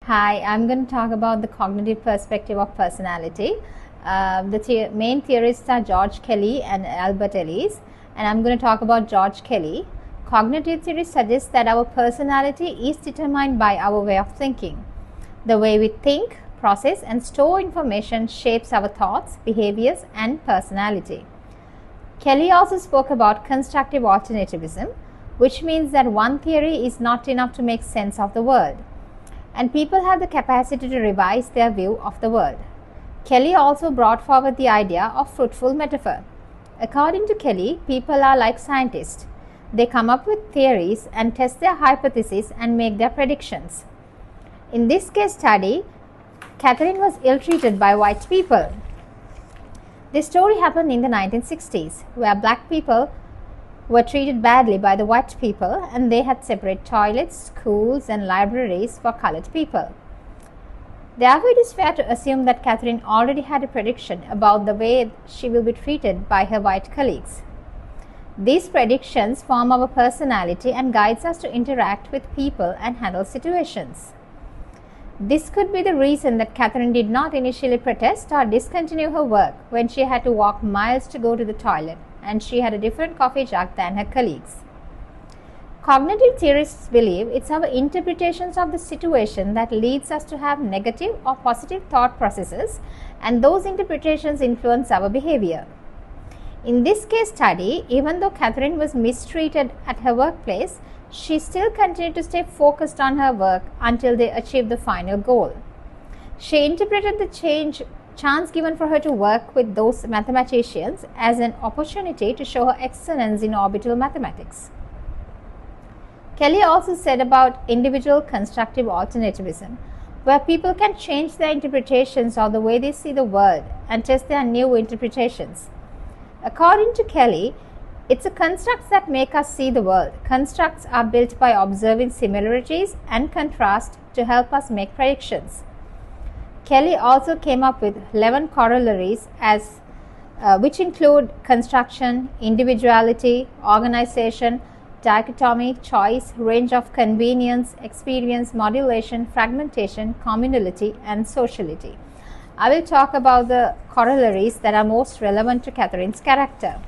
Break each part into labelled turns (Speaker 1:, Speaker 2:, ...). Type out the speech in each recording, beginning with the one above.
Speaker 1: Hi, I'm going to talk about the cognitive perspective of personality. The main theorists are George Kelly and Albert Ellis, and I'm going to talk about George Kelly. Cognitive theory suggests that our personality is determined by our way of thinking. The way we think, process, and store information shapes our thoughts, behaviors, and personality. Kelly also spoke about constructive alternativism, which means that one theory is not enough to make sense of the world, and people have the capacity to revise their view of the world. Kelly also brought forward the idea of fruitful metaphor. According to Kelly, people are like scientists. They come up with theories and test their hypotheses and make their predictions. In this case study, Catherine was ill-treated by white people. This story happened in the 1960s, where black people were treated badly by the white people, and they had separate toilets, schools, and libraries for colored people. Therefore, it is fair to assume that Catherine already had a prediction about the way she will be treated by her white colleagues. These predictions form our personality and guides us to interact with people and handle situations. This could be the reason that Catherine did not initially protest or discontinue her work when she had to walk miles to go to the toilet, and she had a different coffee jug than her colleagues. Cognitive theorists believe it's our interpretations of the situation that leads us to have negative or positive thought processes, and those interpretations influence our behavior. In this case study, even though Catherine was mistreated at her workplace, she still continued to stay focused on her work until they achieved the final goal. She interpreted the chance given for her to work with those mathematicians as an opportunity to show her excellence in orbital mathematics. Kelly also said about individual constructive alternativism, where people can change their interpretations of the way they see the world and test their new interpretations. According to Kelly, it's the constructs that make us see the world. Constructs are built by observing similarities and contrast to help us make predictions. Kelly also came up with 11 corollaries which include construction, individuality, organization, dichotomy, choice, range of convenience, experience, modulation, fragmentation, communality, and sociality. I will talk about the corollaries that are most relevant to Catherine's character.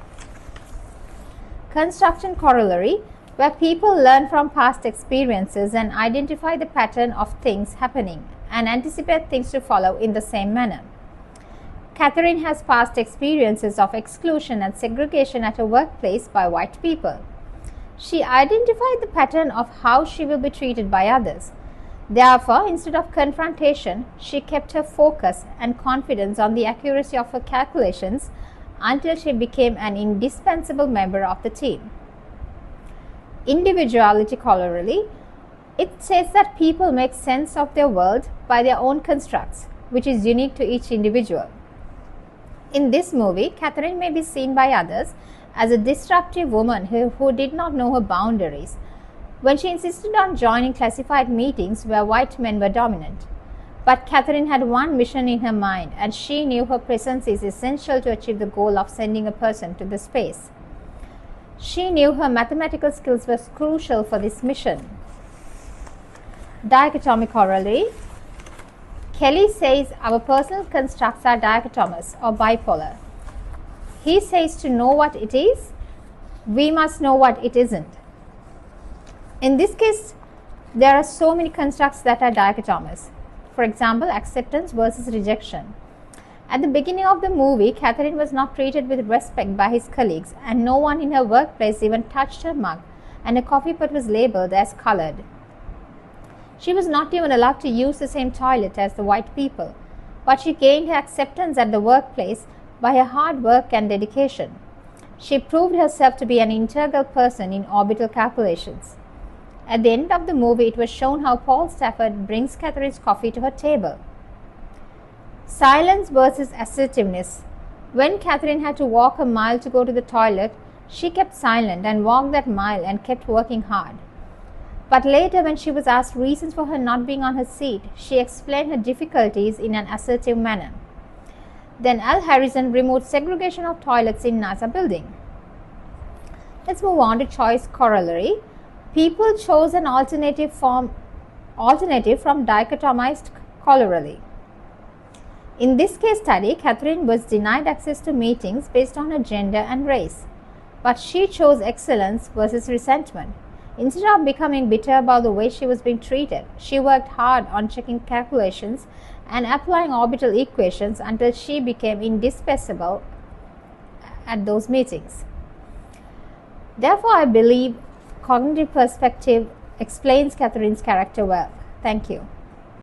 Speaker 1: Construction corollary, where people learn from past experiences and identify the pattern of things happening and anticipate things to follow in the same manner. Catherine has past experiences of exclusion and segregation at her workplace by white people. She identified the pattern of how she will be treated by others. Therefore, instead of confrontation, she kept her focus and confidence on the accuracy of her calculations until she became an indispensable member of the team. Individuality corollary, it says that people make sense of their world by their own constructs, which is unique to each individual. In this movie, Catherine may be seen by others as a disruptive woman who did not know her boundaries when she insisted on joining classified meetings where white men were dominant. But Catherine had one mission in her mind, and she knew her presence is essential to achieve the goal of sending a person to the space. She knew her mathematical skills were crucial for this mission. Dichotomy corollary. Kelly says our personal constructs are dichotomous or bipolar. He says to know what it is, we must know what it isn't. In this case, there are so many constructs that are dichotomous. For example, acceptance versus rejection. At the beginning of the movie, Catherine was not treated with respect by his colleagues, and no one in her workplace even touched her mug, and her coffee pot was labeled as colored. She was not even allowed to use the same toilet as the white people, but she gained her acceptance at the workplace by her hard work and dedication. She proved herself to be an integral person in orbital calculations. At the end of the movie, it was shown how Paul Stafford brings Catherine's coffee to her table. Silence versus assertiveness. When Catherine had to walk a mile to go to the toilet, she kept silent and walked that mile and kept working hard. But later, when she was asked reasons for her not being on her seat, she explained her difficulties in an assertive manner. Then Al Harrison removed segregation of toilets in NASA building. Let's move on to choice corollary. People chose an alternative form alternative from dichotomized corollary. In this case study, Catherine was denied access to meetings based on her gender and race, but she chose excellence versus resentment. Instead of becoming bitter about the way she was being treated, she worked hard on checking calculations and applying orbital equations until she became indispensable at those meetings. Therefore, I believe cognitive perspective explains Catherine's character well. Thank you.